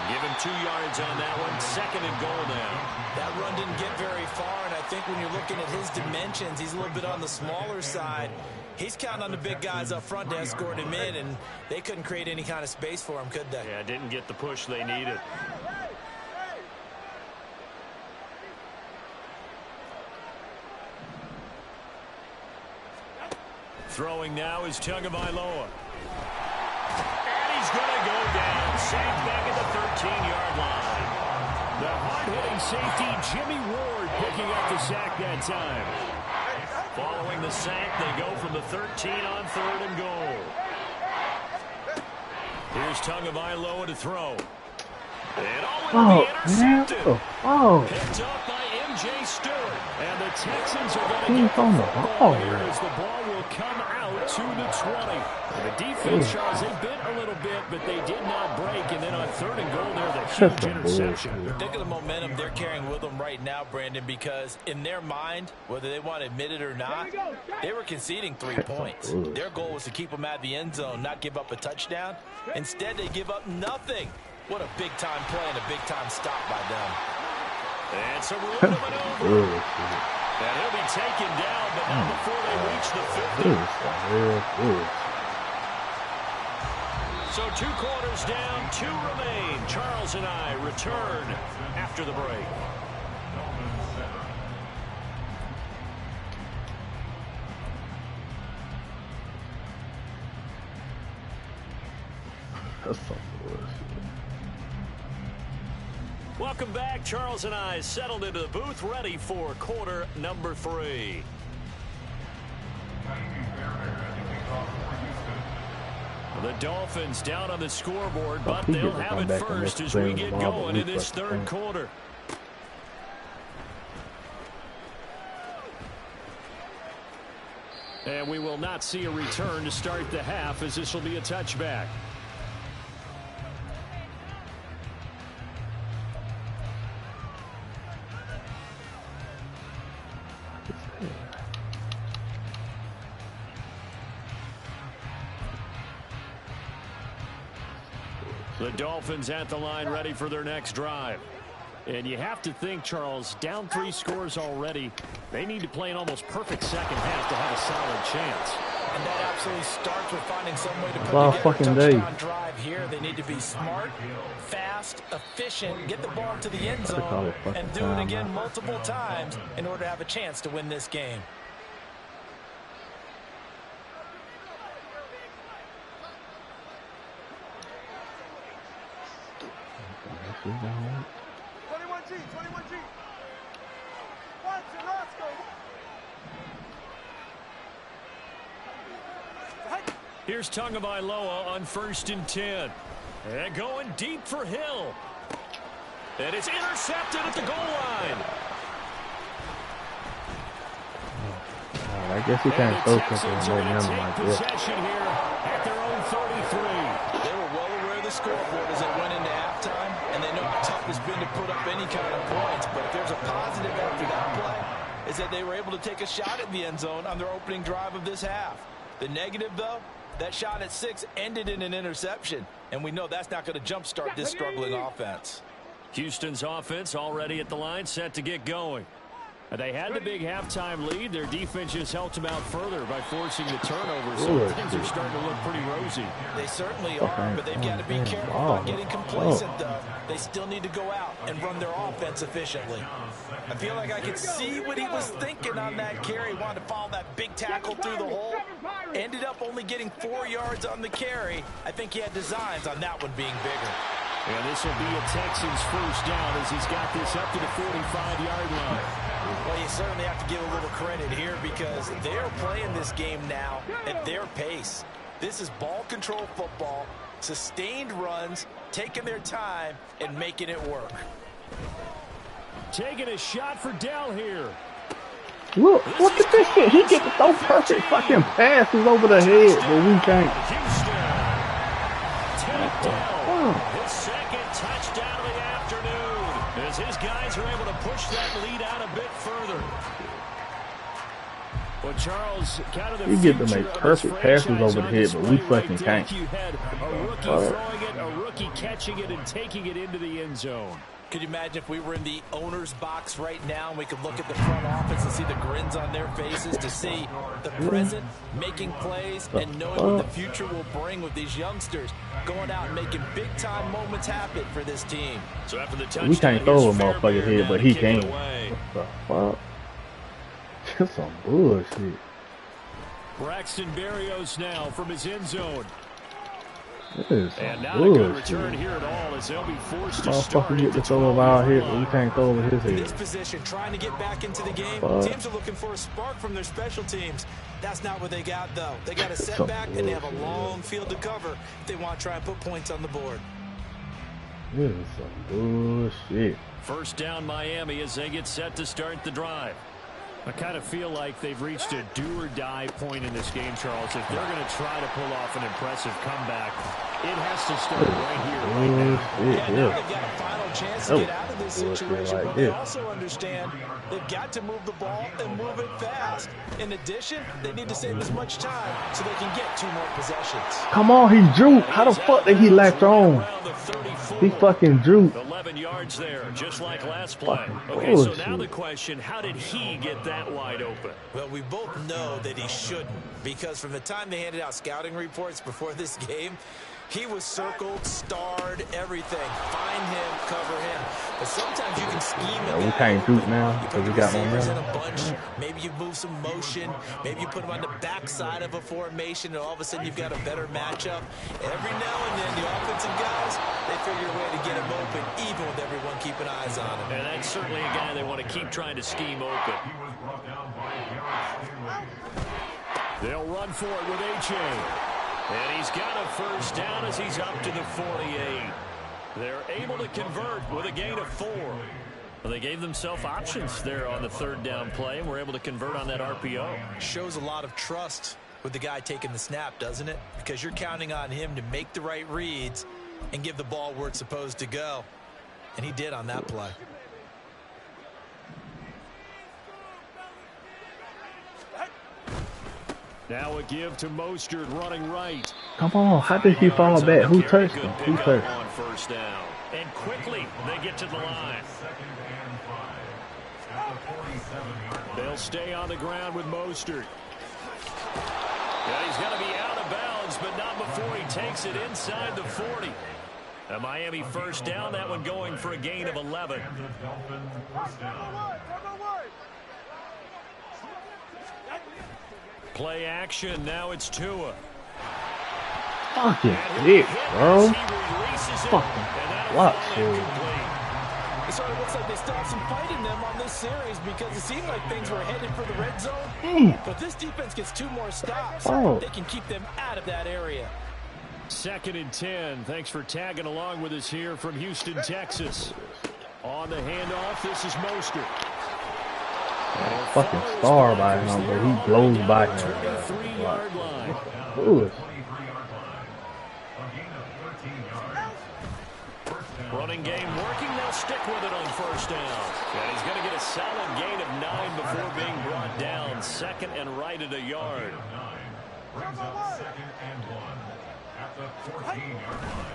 Give him 2 yards on that one. Second and goal now. That run didn't get very far, and I think when you're looking at his dimensions, he's a little bit on the smaller side. He's counting on the big guys up front to escort him in, and they couldn't create any kind of space for him, could they? Yeah, didn't get the push they needed. Throwing now is Tagovailoa. And he's going to go down. Sacked back at the 13-yard line. The hard-hitting safety, Jimmy Ward, picking up the sack that time. Following the sack, they go from the 13 on third and goal. Here's Tagovailoa to throw. And all will be intercepted. Picked up by M.J. Stewart. And the Texans are going to get the football here as the ball will come out to the 20. The defense, Charles, they bit a little bit, but they did not break. And then on third and goal, there's a huge interception. Think of the momentum they're carrying with them right now, Brandon, because in their mind, whether they want to admit it or not, they were conceding 3 points. Their goal was to keep them out of the end zone, not give up a touchdown. Instead, they give up nothing. What a big-time play and a big-time stop by them. And some room to maneuver. And he'll be taken down, but not before they reach the 50. So 2 quarters down, 2 remain. Charles and I return after the break. That's some bullshit. Welcome back. Charles and I settled into the booth, ready for quarter number 3. The Dolphins down on the scoreboard, but they'll have it first as we get going in this 3rd quarter. And we will not see a return to start the half, as this will be a touchback. The Dolphins at the line, ready for their next drive. And you have to think, Charles, down 3 scores already. They need to play an almost perfect second half to have a solid chance. And that absolutely starts with finding some way to put together a touchdown drive here. They need to be smart, fast, efficient, get the ball to the end zone, and do it again multiple times in order to have a chance to win this game. Here's Tagovailoa on 1st and 10. And going deep for Hill. And it's intercepted at the goal line. I guess he can't focus on more than like this. Here at their own 33. They were well aware of the scoreboard as they went into halftime, and they know how tough it's been to put up any kind of points. But if there's a positive after that play, is that they were able to take a shot at the end zone on their opening drive of this half. The negative, though, that shot at 6 ended in an interception, and we know that's not going to jumpstart this struggling offense. Houston's offense already at the line, set to get going. They had the big halftime lead. Their defense just helped them out further by forcing the turnovers. So things are starting to look pretty rosy. They certainly are, but they've got to be careful about getting complacent, though. They still need to go out and run their offense efficiently. I feel like I could see what he was thinking on that carry. Wanted to follow that big tackle through the hole. Ended up only getting 4 yards on the carry. I think he had designs on that one being bigger. And this will be a Texans first down as he's got this up to the 45-yard line. Well, you certainly have to give a little credit here because they're playing this game now at their pace. This is ball control football, sustained runs, taking their time, and making it work. Taking a shot for Dell here. Look at this shit. He gets so perfect fucking passes over the head, but we can't. His second touchdown of the afternoon as his guys are able to push that lead out a bit further. Well, Charles, kind of the we get to make perfect passes over the head, but we fucking can't. You had a rookie throwing it, a rookie catching it, and taking it into the end zone. Could you imagine if we were in the owner's box right now and we could look at the front office and see the grins on their faces, to see the present making plays and knowing what the future will bring with these youngsters going out and making big-time moments happen for this team. So after the touchdown, we can't throw a motherfucker head, but he can. What the fuck? That's some bullshit. Braxton Berrios now from his end zone. And not a good return here at all as they'll be forced to start. Get the throw of our head, but we can't throw over his head. In this position, trying to get back into the game, teams are looking for a spark from their special teams. That's not what they got, though. They got a setback, and they have a long field to cover if they want to try and put points on the board. This is some bullshit. First down, Miami, as they get set to start the drive. I kind of feel like they've reached a do-or-die point in this game, Charles. If they're going to try to pull off an impressive comeback, It has to start right here, right now. Yeah, now they've got a final chance to get out of this situation, but they also understand they've got to move the ball and move it fast. In addition, they need to save as much time so they can get 2 more possessions. Come on, he drew. How the fuck did he latch on? He fucking drew. 11 yards there, just like last play. Okay, so now the question, how did he get that wide open? Well, we both know that he shouldn't, because from the time they handed out scouting reports before this game, he was circled, starred, everything. Find him, cover him. But sometimes you can scheme it. We can't shoot now because we got momentum. In a bunch. Maybe you move some motion. Maybe you put him on the backside of a formation, and all of a sudden you've got a better matchup. Every now and then, the offensive guys, they figure a way to get him open, even with everyone keeping eyes on him. And that's certainly a guy they want to keep trying to scheme open. They'll run for it with A-Chain. And he's got a first down as he's up to the 48. They're able to convert with a gain of 4. Well, they gave themselves options there on the 3rd down play, and were able to convert on that RPO. Shows a lot of trust with the guy taking the snap, doesn't it? Because you're counting on him to make the right reads and give the ball where it's supposed to go. And he did on that play. Now a give to Mostert running right. Come on, how did he fall back? Who touched him? Who touched him? On first down. And quickly they get to the line. They'll stay on the ground with Mostert. Yeah, he's going to be out of bounds, but not before he takes it inside the 40. A Miami first down, that one going for a gain of 11. Play action, now it's Tua. Fucking dick, bro. Fucking block, dude. It sort of looks like they stopped some fight in them on this series because it seemed like things were headed for the red zone. But this defense gets 2 more stops. They can keep them out of that area. 2nd and 10. Thanks for tagging along with us here from Houston, Texas. On the handoff, this is Mostert. Fucking star by him, but he blows by him. 33-yard line. Ooh. Running game working. They'll stick with it on first down. And he's going to get a solid gain of 9 before being brought down. 2nd and right at a yard. Brings up 2nd and 1 at the 14-yard line.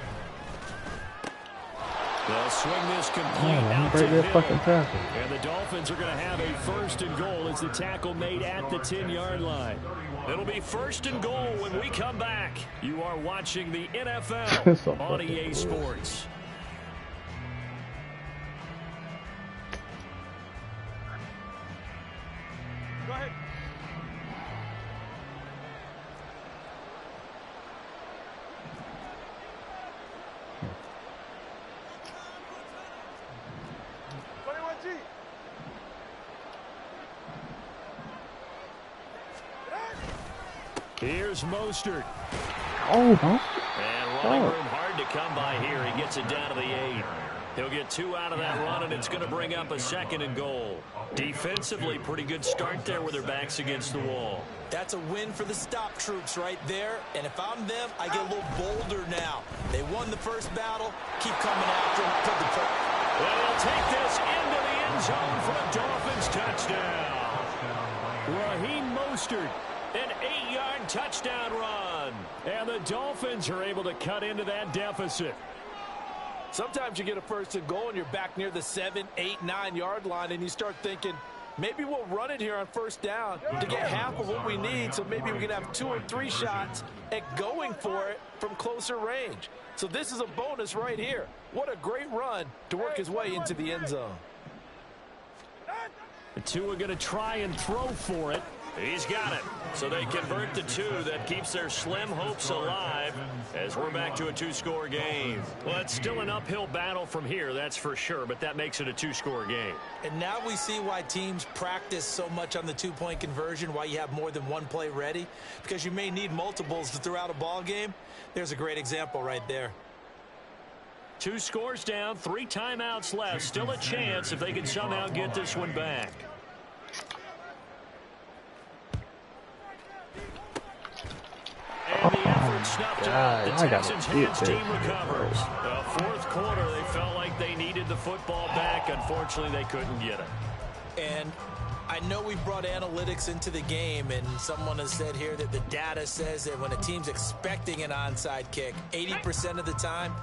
They'll swing this complete out to him. And the Dolphins are going to have a 1st and goal as the tackle made at the 10-yard line. It'll be 1st and goal when we come back. You are watching the NFL on EA Sports. Go ahead. Here's Mostert. Oh, huh? And running room hard to come by here. He gets it down to the 8. He'll get 2 out of that run, and it's going to bring up a 2nd and goal. Defensively, pretty good start there with their backs against the wall. That's a win for the stop troops right there. And if I'm them, I get a little bolder now. They won the first battle. Keep coming after them. Put the foot. Well, they'll take this into the end zone for a Dolphins touchdown. Raheem Mostert, an 8-yard touchdown run. And the Dolphins are able to cut into that deficit. Sometimes you get a 1st and goal and you're back near the 7, 8, 9-yard line and you start thinking, maybe we'll run it here on first down to get half of what we need, so maybe we can have 2 or 3 shots at going for it from closer range. So this is a bonus right here. What a great run to work his way into the end zone. The 2 are going to try and throw for it. He's got it. So they convert the 2. That keeps their slim hopes alive as we're back to a 2-score game. Well, it's still an uphill battle from here, that's for sure, but that makes it a 2-score game. And now we see why teams practice so much on the 2-point conversion, why you have more than 1 play ready, because you may need multiples to throw out a ball game. There's a great example right there. 2 scores down, 3 timeouts left. Still a chance if they can somehow get this one back. And the effort one snuffed God, out. The I gotta Texans get hands this team shit, recovers. Fourth quarter, they felt like they needed the football back. Unfortunately, they couldn't get it. And I know we brought analytics into the game, and someone has said here that the data says that when a team's expecting an onside kick, 80% of the time,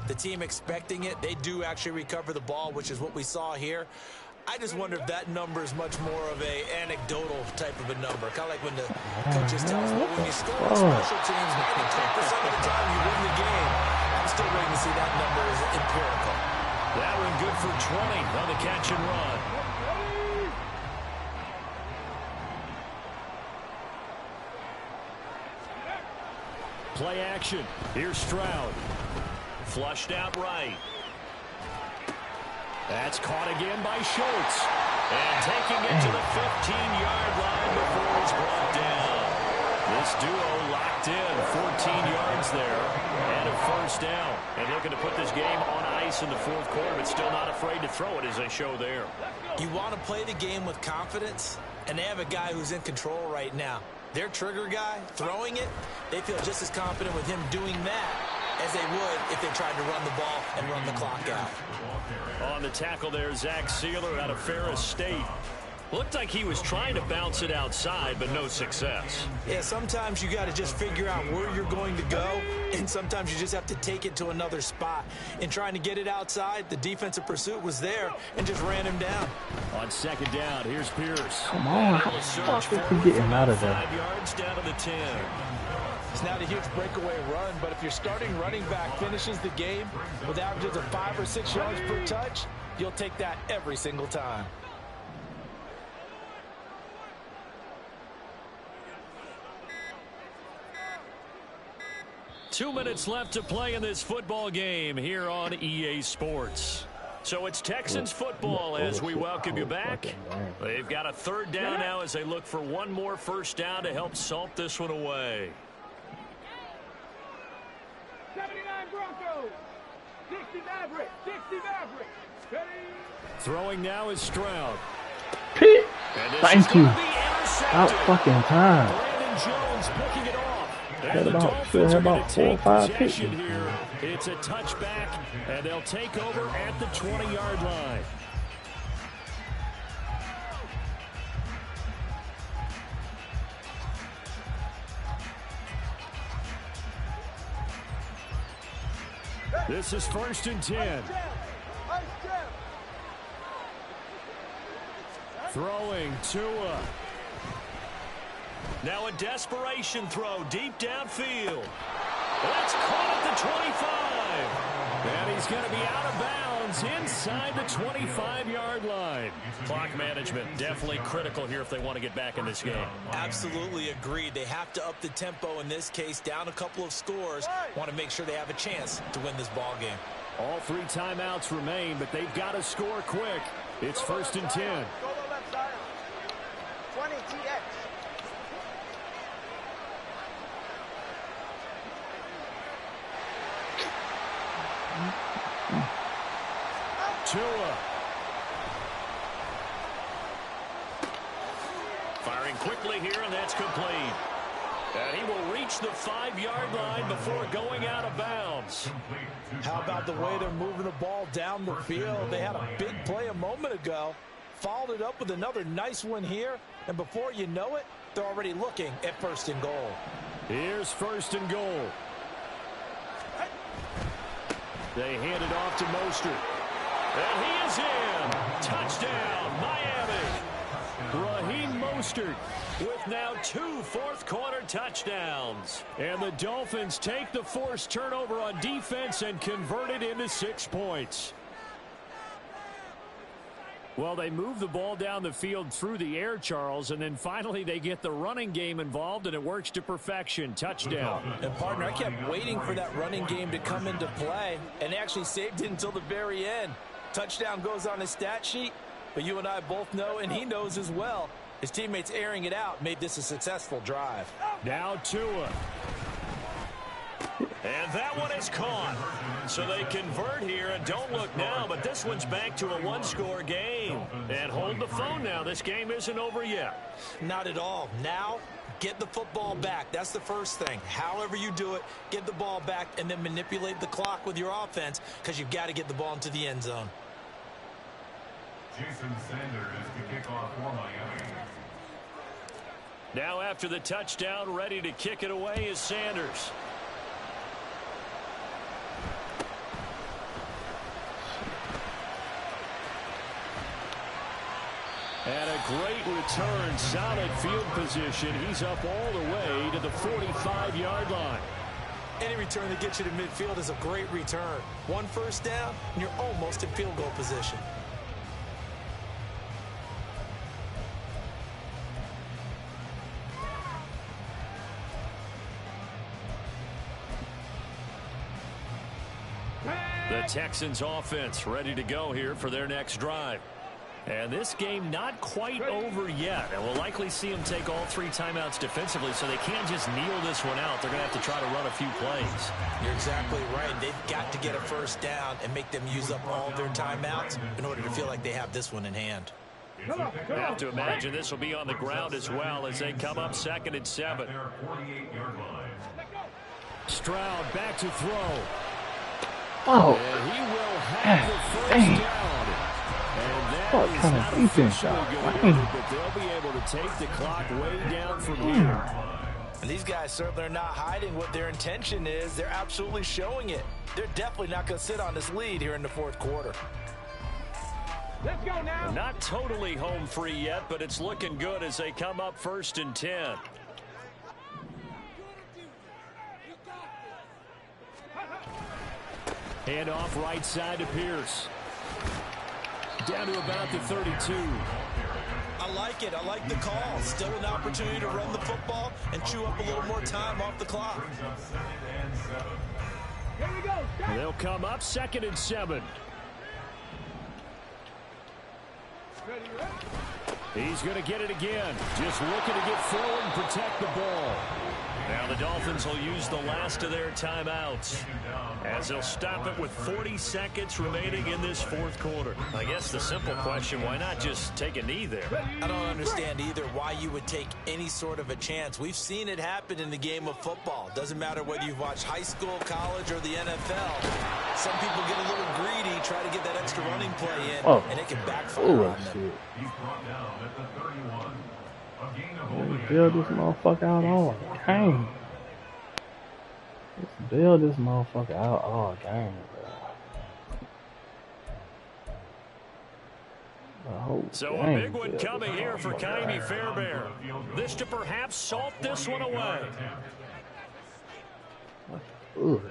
the team expecting it, they do actually recover the ball, which is what we saw here. I just wonder if that number is much more of a anecdotal type of a number. Kind of like when the coaches tell us, well, when you score on special teams, 92% of the time you win the game. I'm still waiting to see that number as empirical. That one good for 20 on the catch and run. Play action. Here's Stroud. Flushed out right. That's caught again by Schultz. And taking it to the 15-yard line before he's brought down. This duo locked in. 14 yards there. And a first down. And looking to put this game on ice in the fourth quarter, but still not afraid to throw it as they show there. You want to play the game with confidence, and they have a guy who's in control right now. Their trigger guy, throwing it, they feel just as confident with him doing that as they would if they tried to run the ball and run the clock out. On the tackle there, Zach Sealer out of Ferris State. Looked like he was trying to bounce it outside, but no success. Yeah, sometimes you got to just figure out where you're going to go, and sometimes you just have to take it to another spot. In trying to get it outside, the defensive pursuit was there and just ran him down. On second down, here's Pierce. Come on, how the fuck is he getting out of there? 5 yards down to the 10. It's not a huge breakaway run, but if your starting running back finishes the game with averages of 5 or 6 yards per touch, you'll take that every single time. Two minutes left to play in this football game here on EA Sports. So it's Texans football as we welcome you back. They've got a third down now as they look for one more first down to help salt this one away. 79 Broncos. 60 Mavericks. 60 Mavericks. Ready? Throwing now is Stroud. Pick. And this Thank is you. gonna be intercepted. Out fucking time. Brandon Jones picking it off. Had And the about- Dolphins still had are about gonna 4 or take 5 possession picks. here. It's a touchback, and they'll take over at the 20-yard line. This is 1st and 10. Throwing Tua. Now a desperation throw deep downfield. That's caught at the 25. And he's going to be out of bounds inside the 25-yard line. Clock management definitely critical here if they want to get back in this game. Absolutely agreed. They have to up the tempo in this case, down a couple of scores. Want to make sure they have a chance to win this ball game. All 3 timeouts remain, but they've got to score quick. It's 1st and 10. Go to left side. 20 TX. Tua. Firing quickly here, and that's complete. And he will reach the 5-yard line before going out of bounds. How about the way they're moving the ball down the field? They had a big play a moment ago, followed it up with another nice one here, and before you know it, they're already looking at 1st and goal. Here's 1st and goal. They hand it off to Mostert. And he is in. Touchdown, Miami. Raheem Mostert with now 2 fourth-quarter touchdowns. And the Dolphins take the forced turnover on defense and convert it into 6 points. Well, they move the ball down the field through the air, Charles, and then finally they get the running game involved, and it works to perfection. Touchdown. And, partner, I kept waiting for that running game to come into play, and they actually saved it until the very end. Touchdown goes on his stat sheet, but you and I both know, and he knows as well, his teammates airing it out made this a successful drive. Now Tua. And that one is caught. So they convert here, and don't look now, but this one's back to a 1-score game. And hold the phone now. This game isn't over yet. Not at all. Now, Get the football back. That's the first thing. However you do it, get the ball back and then manipulate the clock with your offense because you've got to get the ball into the end zone. Jason Sanders to kick off for Miami. Now after the touchdown, ready to kick it away is Sanders. And a great return, solid field position. He's up all the way to the 45-yard line. Any return that gets you to midfield is a great return. One first down, and you're almost in field goal position. The Texans offense ready to go here for their next drive. And this game not quite over yet. And we'll likely see them take all 3 timeouts defensively, so they can't just kneel this one out. They're going to have to try to run a few plays. You're exactly right. They've got to get a first down and make them use up all their timeouts in order to feel like they have this one in hand. I have to imagine this will be on the ground as well as they come up 2nd and 7. Stroud back to throw. Oh, And he will have the first down. And that what is kind not of defense officially shot? going in, but they'll be able to take the clock way down from here. And these guys certainly are not hiding what their intention is. They're absolutely showing it. They're definitely not going to sit on this lead here in the 4th quarter. Let's go now. Not totally home free yet, but it's looking good as they come up 1st and 10. Hand off right side to Pierce. Down to about the 32. I like it. I like the call. Still an opportunity to run the football and chew up a little more time off the clock. Here we go. They'll come up 2nd and 7. He's going to get it again. Just looking to get forward and protect the ball. Now the Dolphins will use the last of their timeouts as they'll stop it with 40 seconds remaining in this 4th quarter. I guess the simple question, why not just take a knee there? I don't understand either why you would take any sort of a chance. We've seen it happen in the game of football. Doesn't matter whether you've watched high school, college, or the NFL. Some people get a little greedy, try to get that extra running play in, and it can backfire on them. He's brought down at the 31. A gain of let only me build this motherfucker out all game. Let's build this motherfucker out all game, bro. So a big one coming here for Ka'imi Fairbairn. This to perhaps salt this one away. Bullshit.